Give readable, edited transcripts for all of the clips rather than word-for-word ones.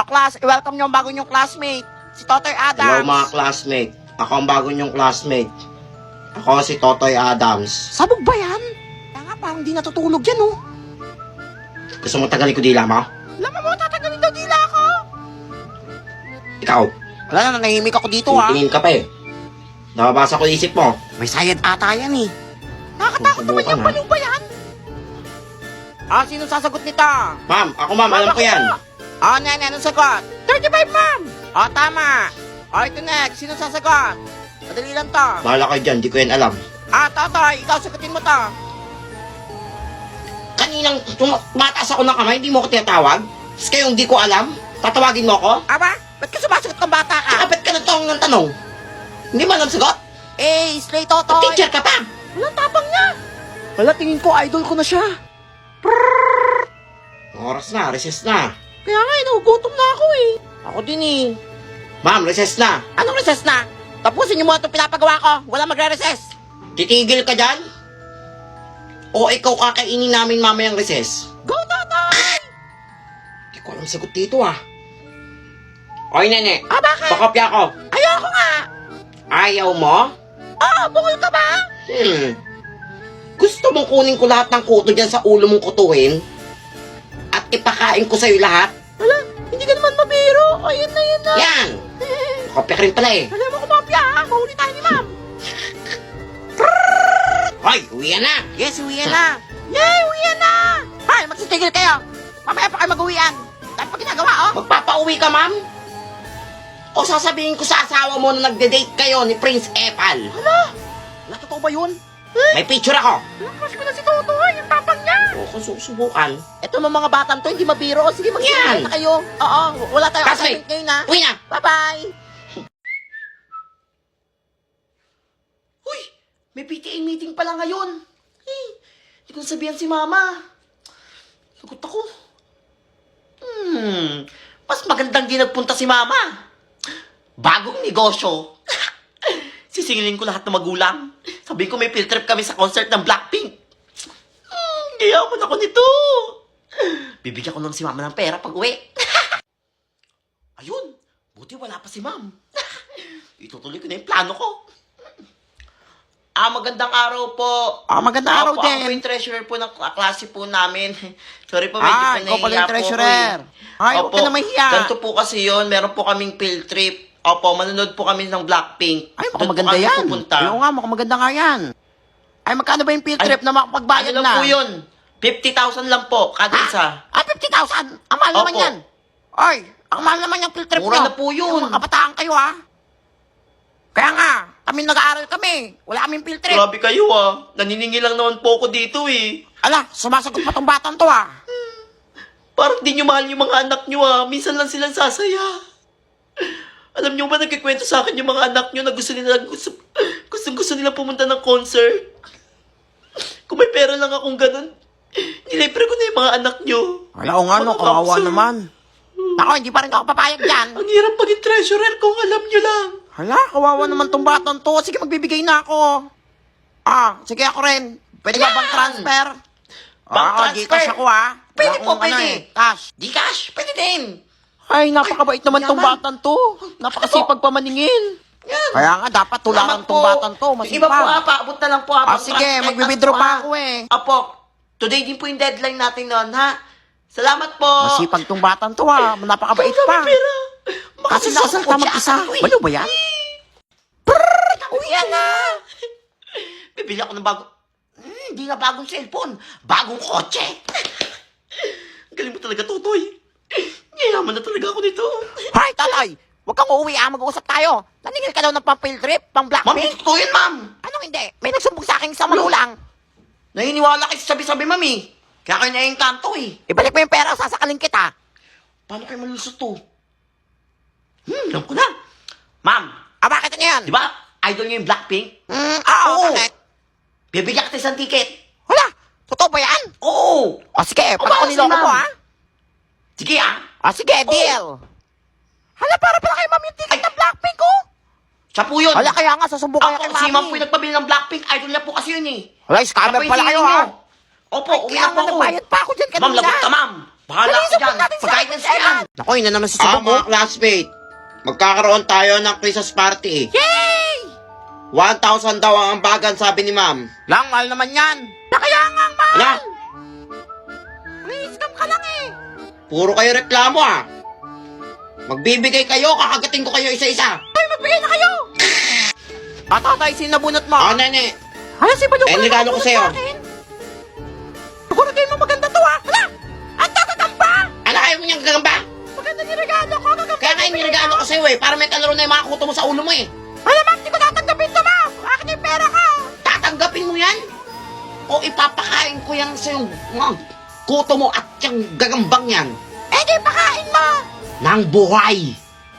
class, i-welcome nyo ang bago nyong classmate, si Totoy Hello Adams. mga classmate. Ako ang bago niyong classmate. Ako si Totoy Adams. Sabog ba yan? Kaya nga, parang di natutulog yan, oh. Gusto mo tagalin ko dila mo? Alam mo, tatagalin daw dila ako. Ikaw, Wala na, nahihimik ako dito, ha. tingin ka pa eh. Nababasa ko isip mo. May sayad ata yan, eh. Nakakatakot naman Susubukan, yung ha? baliw ba yan? Sino sasagot nito? Ma'am, ako ma'am, alam ko yan. Nene, anong sagot? 35, ma'am. Tama. Ito next, sino sasagot? Madali lang to. Bahala kayo dyan, di ko yan alam. Totoy, ikaw sagutin mo to. Kaninang mataas ako ng kamay, hindi mo ako tinatawag? Tapos kayong di ko alam? Tatawagin mo ako? Aba, ba't ka sumasagot ng bata ka? Tsaka ba't ka nagtawag ng tanong? Hindi mo alam sagot? Slay Totoy. Teacher ka pa! Walang tapang niya. Wala, tingin ko, idol ko na siya. Oras na, recess na. Kaya nga, nagugutom na ako eh. Ako din eh. Ma'am, recess na. Anong recess na? Tapusin niyo mo itong pinapagawa ko. Wala magre-recess. Titigil ka dyan? O ikaw kakainin namin mamayang recess? Go, Totoy! Hindi ko alam sagot dito ah. Oy, nene. Bakit? Pakopya ko. Ayoko nga. Ayaw mo? Bungol ka ba? Gusto mong kunin ko lahat ng kuto dyan sa ulo mong kutuin? At ipakain ko sa'yo lahat? Wala, hindi ka naman mabiro. Ayan na. Yan! Pakopya ka rin pala eh. Alam mo kumapya ha. Mahuli tayo ni ma'am. Hoy, uwian na! Yes, uwian na. Yay, uwian na. Hay, magsitigil kayo. Mamaya pa kayo mag-uwian. Dahil pa ginagawa, oh. Magpapauwi ka, ma'am? O sasabihin ko sa asawa mo na nagde-date kayo ni Prince Epal? Hala, totoo ba yun? May picture ako. Crush ko na si Totoy, yung tapang niya. O kung susubukan. Ito mga batang to, hindi mabiro. Sige, Yan. mag-iwan na kayo. Oo, wala tayong Classmate. assignment ngayon, ha. Uwi na! Bye-bye. Uy, may PTA meeting pala ngayon. Hindi ko sabihan si Mama. Sagot ako. Mas magandang di nagpunta si Mama. Bagong negosyo. Sisingilin ko lahat ng magulang. Sabihin ko may field trip kami sa concert ng Blackpink. Gayaman ako nito. Bibigyan ko lang si Mama ng pera pag uwi. Ayun, buti wala pa si Ma'am. Itutuloy ko na yung plano ko. Magandang araw po. Magandang araw Ako din. po yung treasurer po ng klase po namin. Sorry po, medyo po ikaw pala yung nahihiya po treasurer. ako Ay, huwag ka na mahiya. Ganito po kasi yun, meron po kaming field trip. Opo, manonood po kami ng Blackpink. Ay, Doon mukhang maganda po kami yan. pupunta. Oo nga, mukhang maganda nga yan. Ay, magkano ba yung field trip na makapagbayad Ano na? lang po yun? 50,000 lang po, kada isa. 50,000? Ang mahal naman Opo. yan. Ay, ang mahal naman yung field trip Mura nyo. na po yun. Yung mga kabataan kayo, ha? Kaya nga, kami nag-aaral kami. Wala kaming field trip. Grabe kayo Naniningil lang naman po ako dito eh. Ala, sumasagot pa tong batang to, ha? Parang di nyo mahal yung mga anak nyo Minsan lang silang sasaya. Alam nyo ba, nagkikwento sa akin yung mga anak nyo na gusto nila pumunta ng concert. Kung may pera lang akong ganun, nilibre ko na yung mga anak nyo. Wala, o nga, no, Mga kawawa kapsa. naman. Ako, hindi pa rin ako papayag dyan. Ang hirap maging treasurer kung alam nyo lang. Hala, kawawa naman tong batang to. Sige, magbibigay na ako. Sige ako rin. Pwede ba Ayan! bang transfer? Bank transfer? Gcash ako, ha? Pwede Wala po, akong pwede. cash. Di cash, pwede din. Ay, napakabait naman tong yaman. batang to. Napakasipag pa maningil. Yan. Kaya nga, dapat tularan Salamat tong po. batang to. Yung iba po Masipag. paabot na lang po Sige, Kahit magbe-withdraw ano pa po, ako eh. Apo, today din po yung deadline natin noon, ha? Salamat po. Masipag tong batang to, ha. Napakabait pa. Pera. Kasi nakasalta mag-isa. Balo ba yan? Uwi na! Bibili ako ng bagong... Hindi nga bagong cellphone. Bagong kotse. Galing mo talaga, Totoy. Yayaman na talaga ako nito. Hay, Totoy! Huwag kang uuwi, Mag-uusap tayo. Naningil ka daw ng pang-field trip, Ma'am, pang-Blackpink. totoo yun, ma'am. Anong hindi? May nagsumbong sa akin isang magulang. Naniniwala kayo sa sabi-sabi, mami. Kaya kayo naiengkanto, eh. Ibalik mo yung pera, sasakalin kita. Paano kayo malusot to? Alam ko na. Ma'am, Bakit ano yan? di ba, idol niyo yung Blackpink? Oo, Oo. bakit? Bibigyan kita isang ticket. Hala, totoo ba yan? Oo. Sige, pag Aba, ako niloko si mo, ma'am. ha? Sige, Sige, deal. Hala, para pala kay ma'am yung ticket ng Blackpink, oh. Siya po yun. Hala, kaya nga, sasumbo kaya kay Ako, si ma'am po mami. yung nagpabili ng Blackpink. Idol niya po kasi yun, eh. Hala, Siya scammer po yung pala kayo, singin ha? niyo. Opo, Ay, uwi kaya na po nga, ako. nagbayad pa ako dyan kanina. Ma'am, lagot ka, ma'am. Bahala Dali, ka dyan. support natin si Pagkain Ate na siya. Emma. Naku, yun na naman si Subok. Mga classmate, magkakaroon tayo ng Christmas party. Yay! 1,000 daw ang ambagan, sabi ni ma'am. Lang, mahal naman yan. Na kaya nga ang mahal! Ala, May-scam ka lang eh! puro kayo reklamo ah. Magbibigay kayo, kakagating ko kayo isa-isa. Ay, magbigay na kayo! Tatay, sinabunot mo. Ah, nene. Hala, si Badyo Eh, regalo ko sa'yo. Siguro kayo mo maganda to ah! Hala! Ang tatagamba! Ano kayo mo niyang gagamba? Maganda ni regalo ko! Gagamba! Kaya nga niregalo ko sa'yo eh, para may kalaro na yung mga kuto mo sa ulo mo eh. Hala, ma'am, di ko tatanggapin to, ma'am! Akin yung pera ko! Tatanggapin mo yan? O ipapakain ko yan sa yung mga kuto mo at yung gagambang yan Eh, di pakain mo! ng buhay.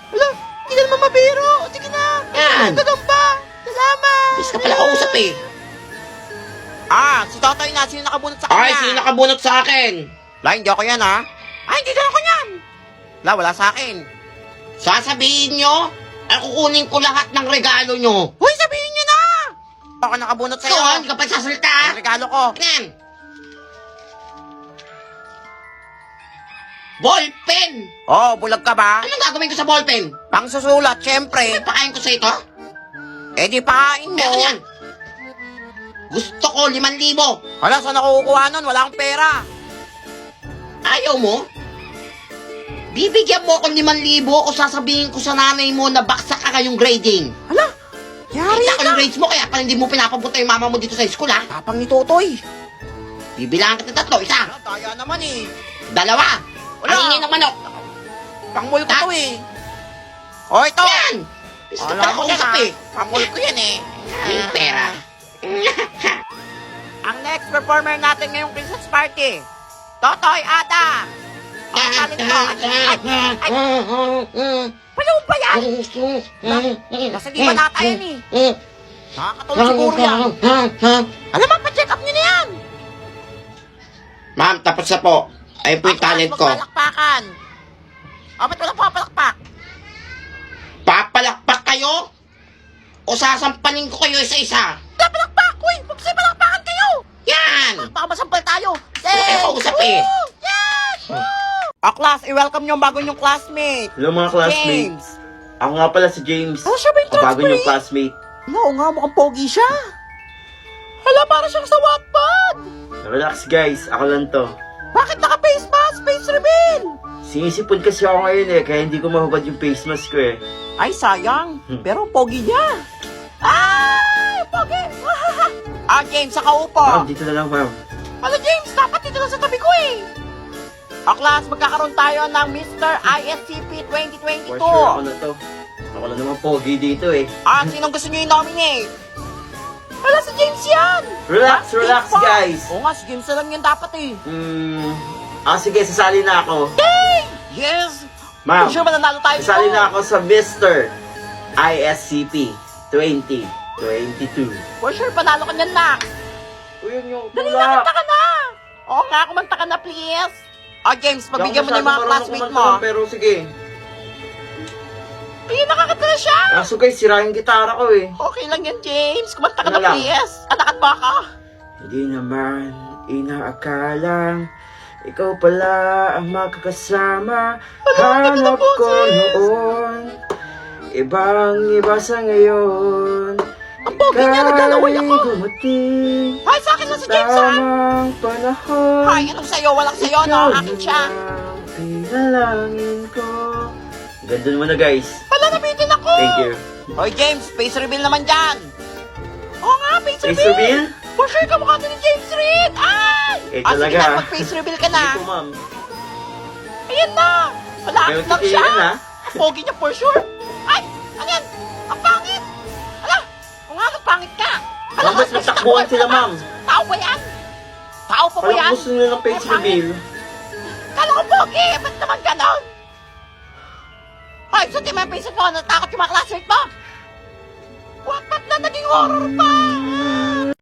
Hala, hindi na naman mabiro! Sige na! Yan. Gagamba! Salamat! Bis ka pala kausap eh. Si Totoy na. Sino nakabunot sa kanya? Ay, sino nakabunot sa akin? La, hindi ako yan ha. Ay, hindi na ako yan! La, wala sa akin. Sasabihin nyo, ay kukunin ko lahat ng regalo nyo. Uy, sabihin niyo na! Ako nakabunot sa'yo. Ito, hindi ka pa sasalita. Ang regalo ko. Yan. Ballpen! Oh, bulag ka ba? Anong gagawin ko sa ballpen? Pang susulat, syempre. Pakain ko sa ito? Eh di pakain mo. Yan. Gusto ko 5,000. Hala, saan ako kukuha nun? Wala akong pera. Ayaw mo? Bibigyan mo ako 5,000 o sasabihin ko sa nanay mo na baksak ka kayong grading. Hala, yari Kita ko ka! yung grades mo kaya pala hindi mo pinapapunta yung mama mo dito sa school ha. Tapang ni Totoy! Bibilangan kita 3, isa. Kaya naman eh! 2. Wala. Ang ingay ng manok. Pangmol ko Ta- to eh! O ito! Yan! Gusto Alam pala mo kausap yan, eh. Pangmol ko yan eh! Yung pera. Ang next performer natin ngayong Christmas party, Totoy Ada! Ang talent ko! Ay! Palaw ba yan? Nasa di ba nata yan eh? Nakakatulog siguro yan! Alam mo, pa-check up nyo na yan! Ma'am, tapos na po. Ayun po yung talent ko. Magpalakpakan! O, ba't walang papalakpak? Papalakpak kayo? O sasampaling ko kayo isa-isa? Wala palakpak! Uy! Huwag kasi palakpakan kayo! Yan! Baka masampal tayo! Huwag kausap eh. Woo! Yes! O, class, i-welcome nyo ang bago nyong classmate! Hello mga classmate. James! Ako nga pala si James. Ano siya ba yung Ang bago transfer niyong eh? classmate. Oo nga, mukhang pogi siya! Hala, para siyang sa Wattpad! Relax guys, ako lang to. Bakit naka-face mask? Face reveal! Sinisipon kasi ako ngayon eh, kaya hindi ko mahubad yung face mask ko eh. Ay, sayang. Pero ang pogi niya. Ay, pogi! James, sa kaupo. Ma'am, dito na lang ma'am. Ano, James? Dapat dito lang sa tabi ko eh. Class, magkakaroon tayo ng Mr. ISCP 2022. For sure ako na to. Ako na naman pogi dito eh. Sinong gusto niyo i-nominate? Wala, si James yan. Relax, relax Big fan. guys. Oo nga, si James na lang yan dapat eh. Sige, sasali na ako. Yay! Yes! Ma'am, Sure ba nanalo tayo sasali dito? na ako sa Mr. ISCP 2022. For sure, panalo ka niyan, Max. Uy, yung Dali na, kanta ka na! Oo nga, kumanta ka na, please! James, pagbigyan mo na yung mga classmate mo. Pero sige. Nakakanta na siya! Kaso guys, sira yung gitara ko eh. Okay lang yan, James. Kumanta ka Ano na, lang? please. Anakan ba ka? Hindi naman inaakalang ikaw pala ang makakasama. Hanap ko noon, ibang iba sa ngayon. Ang pogi niya, naglalaway ako. dumating, Ay, sa akin na si James, ha? tamang panahon. Ay, anong sayo? Walang sayo, no? Akin siya. Pinalangin ko. Ganda naman na guys. Wala, nabitin ako. Thank you. Oy, James, face reveal naman dyan. Oo nga, face Face reveal. reveal? For sure, kamukha din ni James Reed. Ay! Eh, Sige talaga, na, ah. mag-face reveal ka na. Hindi po ma'am. Ayan na. Malapit Pero lang siya. titigan, ha? Ang pogi niya for sure. Ay, ano yan? Ang pangit. Ala, kung nga pangit ka. Ma'am, mas natakbuhan sila ma'am. Tao ba yan? Tao pa ba Parang yan? gusto nila ng face Ay, pangit. reveal. Kala ko pogi. Ba't naman ganon? Ay, sa team ang face mo, natakot yung mga classmate mo. What? Ba't na naging horror pa?